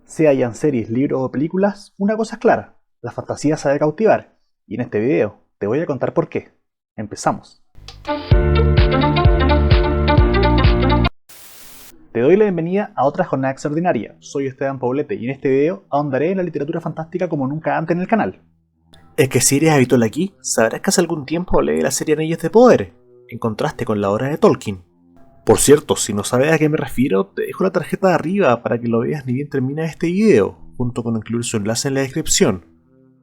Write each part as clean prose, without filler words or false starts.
Sea hayan series, libros o películas, una cosa es clara, la fantasía sabe cautivar, y en este video te voy a contar por qué. Empezamos. Te doy la bienvenida a otra jornada extraordinaria, soy Esteban Poblete y en este video ahondaré en la literatura fantástica como nunca antes en el canal. Es que si eres habitual aquí, sabrás que hace algún tiempo hablé de la serie Anillos de Poder, en contraste con la obra de Tolkien. Por cierto, si no sabes a qué me refiero, te dejo la tarjeta de arriba para que lo veas ni bien termina este video, junto con incluir su enlace en la descripción.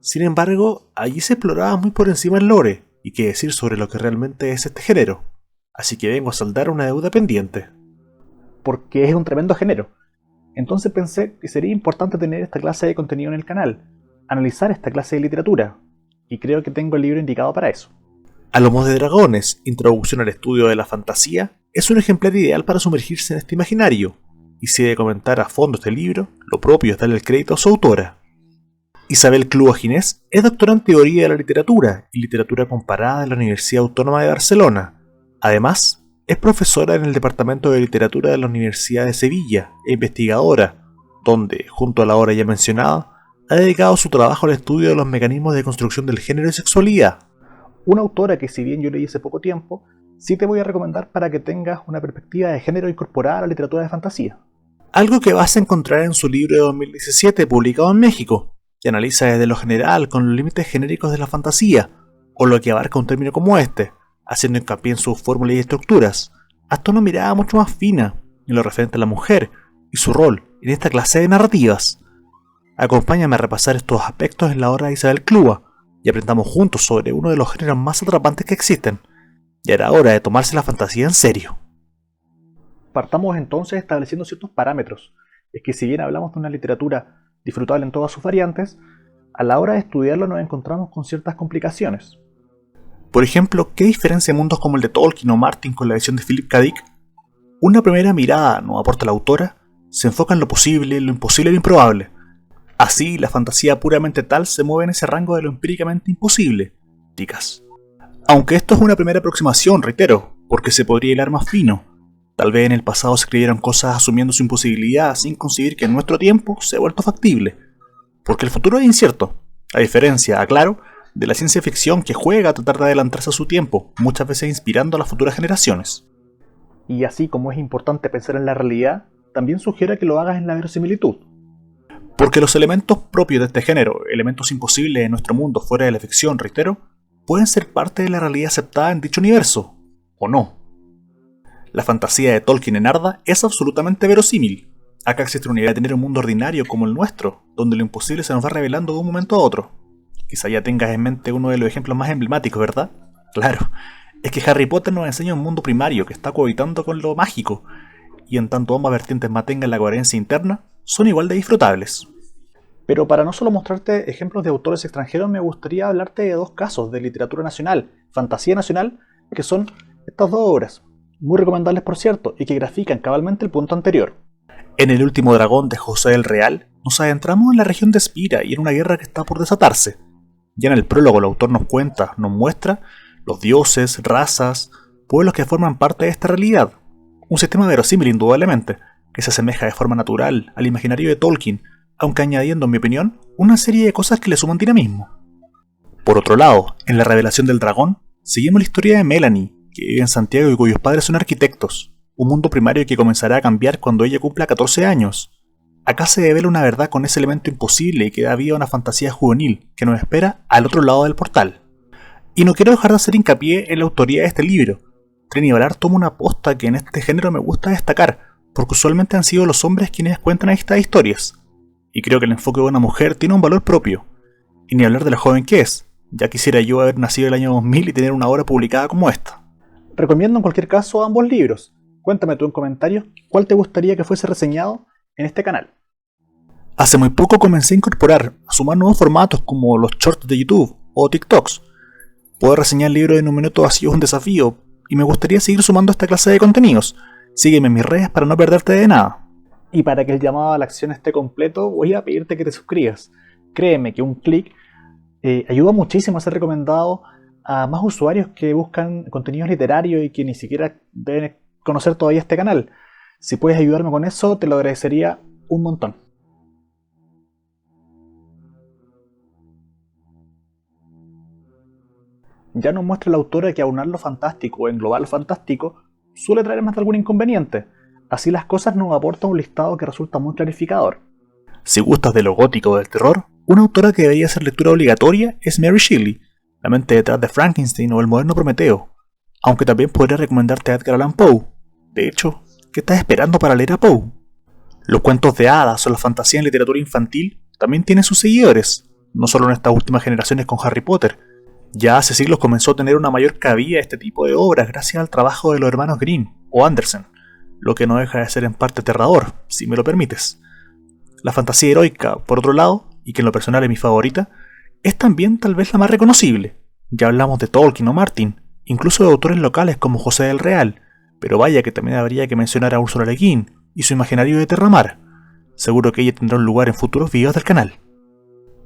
Sin embargo, allí se exploraba muy por encima el lore, y qué decir sobre lo que realmente es este género. Así que vengo a saldar una deuda pendiente. Porque es un tremendo género. Entonces pensé que sería importante tener esta clase de contenido en el canal, analizar esta clase de literatura, y creo que tengo el libro indicado para eso. A lomos de dragones, Introducción al estudio de la fantasía, es un ejemplar ideal para sumergirse en este imaginario, y si he de comentar a fondo este libro, lo propio es darle el crédito a su autora. Isabel Clua Ginés es doctora en Teoría de la Literatura y Literatura Comparada de la Universidad Autónoma de Barcelona. Además, es profesora en el Departamento de Literatura de la Universidad de Sevilla e investigadora, donde, junto a la obra ya mencionada, ha dedicado su trabajo al estudio de los mecanismos de construcción del género y sexualidad. Una autora que, si bien yo leí hace poco tiempo, sí te voy a recomendar para que tengas una perspectiva de género incorporada a la literatura de fantasía. Algo que vas a encontrar en su libro de 2017 publicado en México, que analiza desde lo general con los límites genéricos de la fantasía, o lo que abarca un término como este, haciendo hincapié en sus fórmulas y estructuras, hasta una mirada mucho más fina en lo referente a la mujer y su rol en esta clase de narrativas. Acompáñame a repasar estos aspectos en la obra de Isabel Clua y aprendamos juntos sobre uno de los géneros más atrapantes que existen. Ya era hora de tomarse la fantasía en serio. Partamos entonces estableciendo ciertos parámetros. Es que si bien hablamos de una literatura disfrutable en todas sus variantes, a la hora de estudiarlo nos encontramos con ciertas complicaciones. Por ejemplo, ¿qué diferencia mundos como el de Tolkien o Martin con la visión de Philip K. Dick? Una primera mirada, nos aporta la autora, se enfoca en lo posible, lo imposible y lo improbable. Así, la fantasía puramente tal se mueve en ese rango de lo empíricamente imposible, chicas. Aunque esto es una primera aproximación, reitero, porque se podría hilar más fino. Tal vez en el pasado se escribieron cosas asumiendo su imposibilidad sin concebir que en nuestro tiempo se ha vuelto factible. Porque el futuro es incierto, a diferencia, aclaro, de la ciencia ficción que juega a tratar de adelantarse a su tiempo, muchas veces inspirando a las futuras generaciones. Y así como es importante pensar en la realidad, también sugiere que lo hagas en la verosimilitud. Porque los elementos propios de este género, elementos imposibles en nuestro mundo fuera de la ficción, reitero, pueden ser parte de la realidad aceptada en dicho universo, o no. La fantasía de Tolkien en Arda es absolutamente verosímil. Acá existe una idea de tener un mundo ordinario como el nuestro, donde lo imposible se nos va revelando de un momento a otro. Quizá ya tengas en mente uno de los ejemplos más emblemáticos, ¿verdad? Claro, es que Harry Potter nos enseña un mundo primario que está cohabitando con lo mágico, y en tanto ambas vertientes mantengan la coherencia interna, son igual de disfrutables. Pero para no solo mostrarte ejemplos de autores extranjeros, me gustaría hablarte de dos casos de literatura nacional, fantasía nacional, que son estas dos obras, muy recomendables por cierto, y que grafican cabalmente el punto anterior. En El último dragón de José del Real, nos adentramos en la región de Espira y en una guerra que está por desatarse. Ya en el prólogo el autor nos muestra los dioses, razas, pueblos que forman parte de esta realidad. Un sistema verosímil indudablemente, que se asemeja de forma natural al imaginario de Tolkien, aunque añadiendo, en mi opinión, una serie de cosas que le suman dinamismo. Por otro lado, en La revelación del dragón, seguimos la historia de Melanie, que vive en Santiago y cuyos padres son arquitectos, un mundo primario que comenzará a cambiar cuando ella cumpla 14 años. Acá se devela una verdad con ese elemento imposible y que da vida a una fantasía juvenil que nos espera al otro lado del portal. Y no quiero dejar de hacer hincapié en la autoría de este libro. Trini Ballard toma una aposta que en este género me gusta destacar, porque usualmente han sido los hombres quienes cuentan estas historias. Y creo que el enfoque de una mujer tiene un valor propio. Y ni hablar de la joven que es, ya quisiera yo haber nacido el año 2000 y tener una obra publicada como esta. Recomiendo en cualquier caso ambos libros. Cuéntame tú en comentarios cuál te gustaría que fuese reseñado en este canal. Hace muy poco comencé a incorporar, a sumar nuevos formatos como los shorts de YouTube o TikToks. Poder reseñar el libro en un minuto así es un desafío, y me gustaría seguir sumando esta clase de contenidos. Sígueme en mis redes para no perderte de nada. Y para que el llamado a la acción esté completo, voy a pedirte que te suscribas. Créeme que un clic ayuda muchísimo a ser recomendado a más usuarios que buscan contenidos literarios y que ni siquiera deben conocer todavía este canal. Si puedes ayudarme con eso, te lo agradecería un montón. Ya nos muestra la autora que aunar lo fantástico o englobar lo fantástico suele traer más de algún inconveniente. Así las cosas nos aporta un listado que resulta muy clarificador. Si gustas de lo gótico o del terror, una autora que debería ser lectura obligatoria es Mary Shelley, la mente detrás de Frankenstein o el moderno Prometeo, aunque también podría recomendarte a Edgar Allan Poe. De hecho, ¿qué estás esperando para leer a Poe? Los cuentos de hadas o la fantasía en literatura infantil también tienen sus seguidores, no solo en estas últimas generaciones con Harry Potter. Ya hace siglos comenzó a tener una mayor cabida este tipo de obras gracias al trabajo de los hermanos Grimm o Andersen, lo que no deja de ser en parte aterrador, si me lo permites. La fantasía heroica, por otro lado, y que en lo personal es mi favorita, es también tal vez la más reconocible. Ya hablamos de Tolkien o Martin, incluso de autores locales como José del Real, pero vaya que también habría que mencionar a Ursula Le Guin y su imaginario de Terramar. Seguro que ella tendrá un lugar en futuros videos del canal.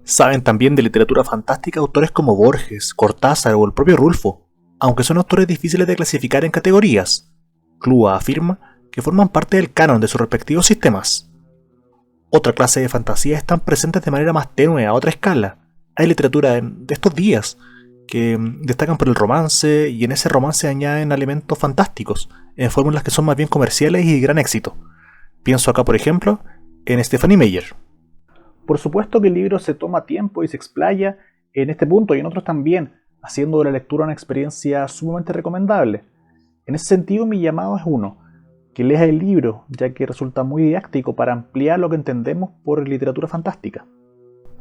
Saben también de literatura fantástica autores como Borges, Cortázar o el propio Rulfo, aunque son autores difíciles de clasificar en categorías. Clua afirma que forman parte del canon de sus respectivos sistemas. Otra clase de fantasía están presentes de manera más tenue a otra escala. Hay literatura de estos días que destacan por el romance y en ese romance añaden elementos fantásticos en fórmulas que son más bien comerciales y de gran éxito. Pienso acá por ejemplo en Stephanie Meyer. Por supuesto que el libro se toma tiempo y se explaya en este punto y en otros también, haciendo de la lectura una experiencia sumamente recomendable. En ese sentido mi llamado es uno, que leas el libro, ya que resulta muy didáctico para ampliar lo que entendemos por literatura fantástica.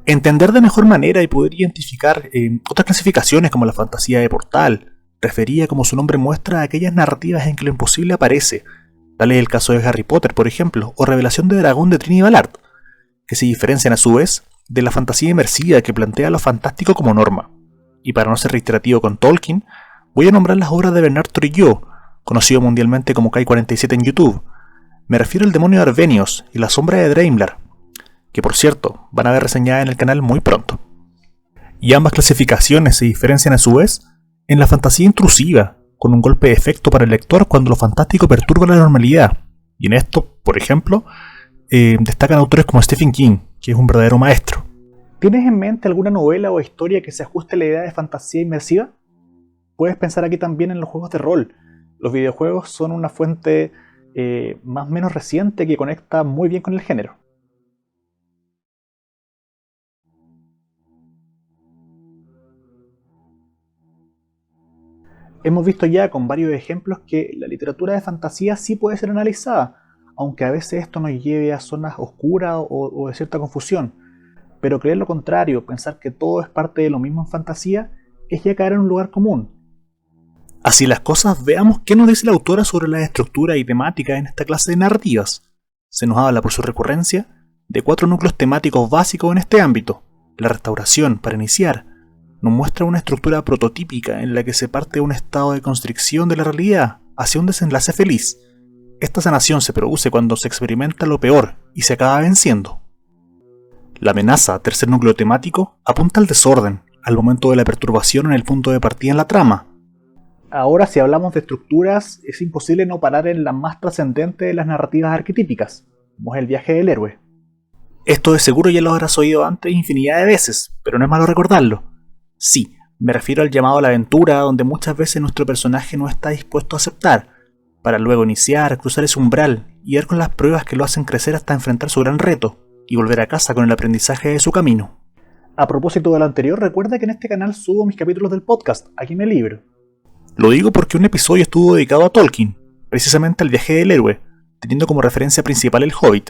Entender de mejor manera y poder identificar otras clasificaciones como la fantasía de portal, refería como su nombre muestra a aquellas narrativas en que lo imposible aparece, tal es el caso de Harry Potter por ejemplo, o Revelación de Dragón de Trini Ballard, que se diferencian a su vez de la fantasía inmersiva que plantea lo fantástico como norma. Y para no ser reiterativo con Tolkien, voy a nombrar las obras de Bernard Trujillo, conocido mundialmente como Kai47 en YouTube. Me refiero al demonio de Arvenios y la sombra de Dreymlar, que por cierto van a ver reseñada en el canal muy pronto. Y ambas clasificaciones se diferencian a su vez en la fantasía intrusiva, con un golpe de efecto para el lector cuando lo fantástico perturba la normalidad. Y en esto, por ejemplo, destacan autores como Stephen King, que es un verdadero maestro. ¿Tienes en mente alguna novela o historia que se ajuste a la idea de fantasía inmersiva? Puedes pensar aquí también en los juegos de rol. Los videojuegos son una fuente más o menos reciente que conecta muy bien con el género. Hemos visto ya con varios ejemplos que la literatura de fantasía sí puede ser analizada, aunque a veces esto nos lleve a zonas oscuras o de cierta confusión. Pero creer lo contrario, pensar que todo es parte de lo mismo en fantasía, es ya caer en un lugar común. Así las cosas, veamos qué nos dice la autora sobre la estructura y temática en esta clase de narrativas. Se nos habla por su recurrencia de 4 núcleos temáticos básicos en este ámbito. La restauración, para iniciar, nos muestra una estructura prototípica en la que se parte de un estado de constricción de la realidad hacia un desenlace feliz. Esta sanación se produce cuando se experimenta lo peor y se acaba venciendo. La amenaza, tercer núcleo temático, apunta al desorden, al momento de la perturbación en el punto de partida en la trama. Ahora, si hablamos de estructuras, es imposible no parar en la más trascendente de las narrativas arquetípicas, como es el viaje del héroe. Esto de seguro ya lo habrás oído antes infinidad de veces, pero no es malo recordarlo. Sí, me refiero al llamado a la aventura, donde muchas veces nuestro personaje no está dispuesto a aceptar, para luego iniciar, cruzar ese umbral y ver con las pruebas que lo hacen crecer hasta enfrentar su gran reto, y volver a casa con el aprendizaje de su camino. A propósito de lo anterior, recuerda que en este canal subo mis capítulos del podcast, Aquí me libro. Lo digo porque un episodio estuvo dedicado a Tolkien, precisamente al viaje del héroe, teniendo como referencia principal el Hobbit.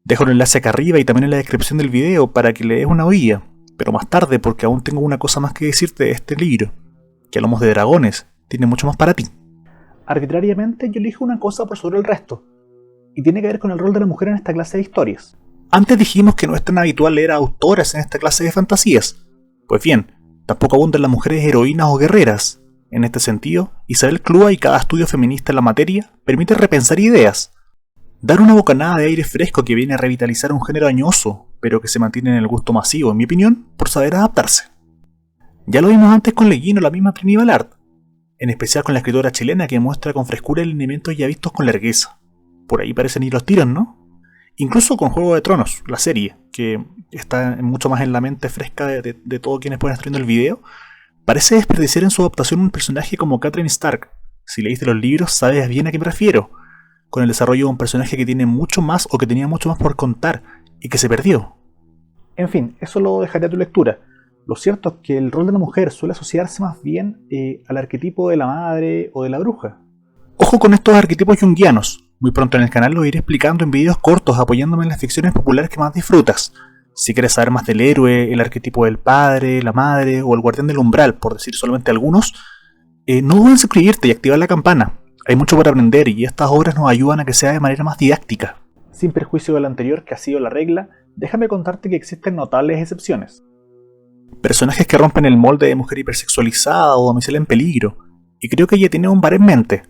Dejo el enlace acá arriba y también en la descripción del video para que le des una oída, pero más tarde porque aún tengo una cosa más que decirte de este libro, que hablamos de dragones, tiene mucho más para ti. Arbitrariamente yo elijo una cosa por sobre el resto, y tiene que ver con el rol de la mujer en esta clase de historias. Antes dijimos que no es tan habitual leer a autoras en esta clase de fantasías. Pues bien, tampoco abundan las mujeres heroínas o guerreras. En este sentido, Isabel Clua y cada estudio feminista en la materia permite repensar ideas, dar una bocanada de aire fresco que viene a revitalizar un género añoso, pero que se mantiene en el gusto masivo, en mi opinión, por saber adaptarse. Ya lo vimos antes con Le Guin o la misma Trini Ballard, en especial con la escritora chilena que muestra con frescura lineamientos ya vistos con largueza. Por ahí parecen ir los tiros, ¿no? Incluso con Juego de Tronos, la serie, que está mucho más en la mente fresca de todos quienes pueden estar viendo el video, Parece desperdiciar en su adaptación un personaje como Catelyn Stark. Si leíste los libros sabes bien a qué me refiero, con el desarrollo de un personaje que tiene mucho más o que tenía mucho más por contar y que se perdió. En fin, eso lo dejaré a tu lectura. Lo cierto es que el rol de la mujer suele asociarse más bien al arquetipo de la madre o de la bruja. Ojo con estos arquetipos junguianos. Muy pronto en el canal los iré explicando en videos cortos apoyándome en las ficciones populares que más disfrutas. Si quieres saber más del héroe, el arquetipo del padre, la madre o el guardián del umbral, por decir solamente algunos, no dudes en suscribirte y activar la campana. Hay mucho por aprender y estas obras nos ayudan a que sea de manera más didáctica. Sin perjuicio de lo anterior que ha sido la regla, déjame contarte que existen notables excepciones. Personajes que rompen el molde de mujer hipersexualizada o damisela en peligro, y creo que ella tiene un par en mente.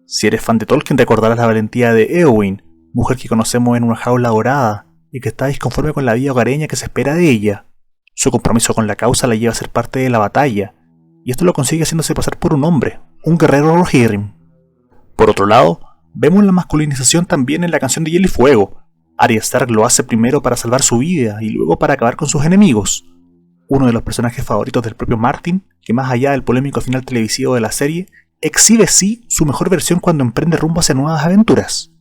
Si eres fan de Tolkien recordarás la valentía de Éowyn, mujer que conocemos en una jaula dorada y que está disconforme con la vida hogareña que se espera de ella. Su compromiso con la causa la lleva a ser parte de la batalla, y esto lo consigue haciéndose pasar por un hombre, un guerrero Rohirrim. Por otro lado, vemos la masculinización también en la canción de Hielo y Fuego. Arya Stark lo hace primero para salvar su vida y luego para acabar con sus enemigos. Uno de los personajes favoritos del propio Martin, que más allá del polémico final televisivo de la serie, exhibe sí su mejor versión cuando emprende rumbo hacia nuevas aventuras.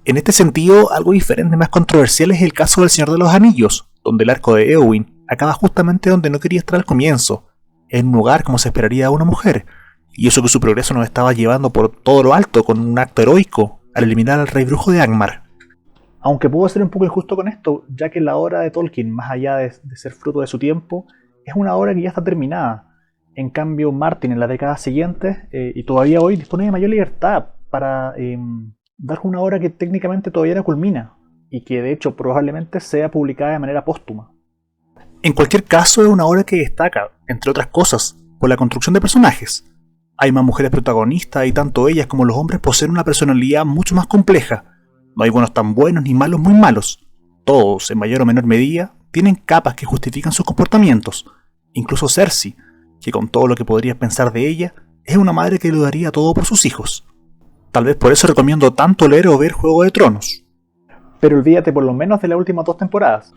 En este sentido, algo diferente y más controversial es el caso del Señor de los Anillos, donde el arco de Éowyn acaba justamente donde no quería estar al comienzo, en un lugar como se esperaría de una mujer, y eso que su progreso nos estaba llevando por todo lo alto con un acto heroico al eliminar al rey brujo de Angmar. Aunque puedo ser un poco injusto con esto, ya que la obra de Tolkien, más allá de ser fruto de su tiempo, es una obra que ya está terminada. En cambio, Martin en las décadas siguientes, y todavía hoy, dispone de mayor libertad para dar una obra que técnicamente todavía no culmina, y que de hecho probablemente sea publicada de manera póstuma. En cualquier caso, es una obra que destaca, entre otras cosas, por la construcción de personajes. Hay más mujeres protagonistas y tanto ellas como los hombres poseen una personalidad mucho más compleja. No hay buenos tan buenos ni malos muy malos. Todos, en mayor o menor medida, tienen capas que justifican sus comportamientos. Incluso Cersei, que con todo lo que podrías pensar de ella, es una madre que lo daría todo por sus hijos. Tal vez por eso recomiendo tanto leer o ver Juego de Tronos. Pero olvídate por lo menos de las últimas 2 temporadas.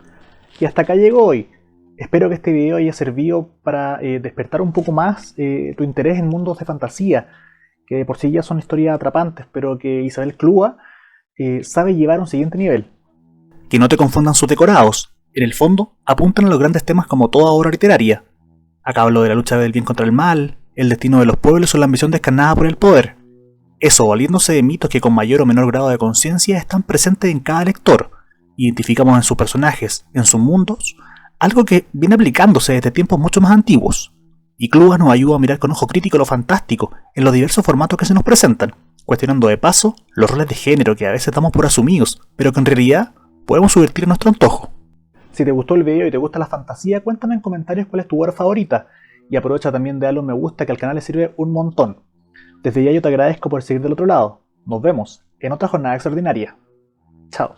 Y hasta acá llegó hoy. Espero que este video haya servido para despertar un poco más tu interés en mundos de fantasía, que de por sí ya son historias atrapantes, pero que Isabel Clúa sabe llevar a un siguiente nivel. Que no te confundan sus decorados. En el fondo, apuntan a los grandes temas como toda obra literaria. Acá hablo de la lucha del bien contra el mal, el destino de los pueblos o la ambición descarnada por el poder. Eso valiéndose de mitos que con mayor o menor grado de conciencia están presentes en cada lector. Identificamos en sus personajes, en sus mundos, algo que viene aplicándose desde tiempos mucho más antiguos. Y Clúa nos ayuda a mirar con ojo crítico lo fantástico en los diversos formatos que se nos presentan, cuestionando de paso los roles de género que a veces damos por asumidos, pero que en realidad podemos subvertir a nuestro antojo. Si te gustó el video y te gusta la fantasía, cuéntame en comentarios cuál es tu obra favorita, y aprovecha también de darle un me gusta que al canal le sirve un montón. Desde ya yo te agradezco por seguir del otro lado. Nos vemos en otra jornada extraordinaria. Chao.